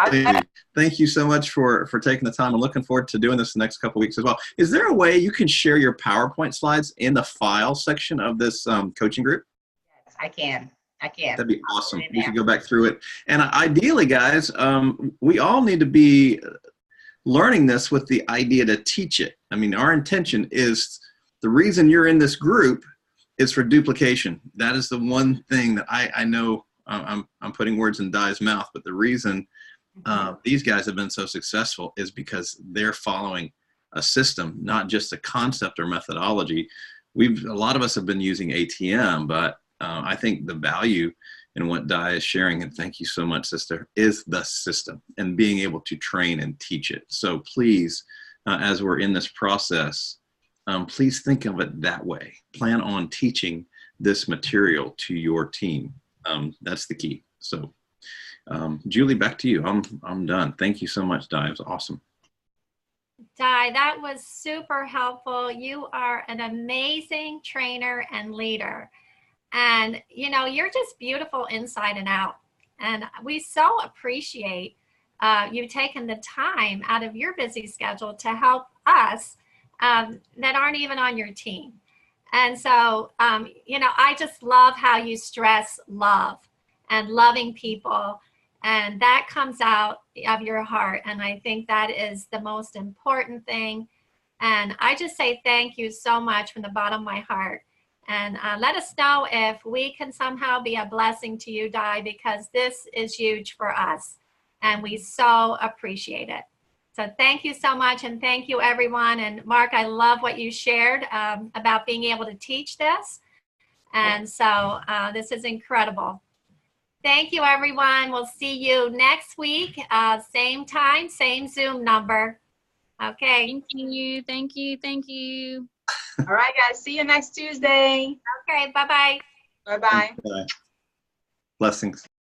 Thank you so much for taking the time. I'm looking forward to doing this the next couple of weeks as well. Is there a way you can share your PowerPoint slides in the file section of this coaching group? Yes, I can. That'd be awesome. We can go back through it. And ideally, guys, we all need to be learning this with the idea to teach it. I mean, our intention is, the reason you're in this group is for duplication. That is the one thing that I know. I'm putting words in Di's mouth, but the reason these guys have been so successful is because they're following a system, not just a concept or methodology. A lot of us have been using ATM, but I think the value in what Di is sharing, and thank you so much, sister, is the system and being able to train and teach it. So please, as we're in this process, please think of it that way. Plan on teaching this material to your team. That's the key. So, Julie, back to you. I'm done. Thank you so much, Di. It was awesome. Di, that was super helpful. You are an amazing trainer and leader. And, you know, you're just beautiful inside and out. And we so appreciate you taking the time out of your busy schedule to help us that aren't even on your team. And so, you know, I just love how you stress love and loving people. And that comes out of your heart. And I think that is the most important thing. And I just say thank you so much from the bottom of my heart. And let us know if we can somehow be a blessing to you, Di, because this is huge for us. And we so appreciate it. So thank you so much. And thank you, everyone. And Mark, I love what you shared about being able to teach this. And so this is incredible. Thank you, everyone. We'll see you next week. Same time, same Zoom number. Okay. Thank you. Thank you. Thank you. All right, guys. See you next Tuesday. Okay. Bye-bye. Bye-bye. Bye. Blessings.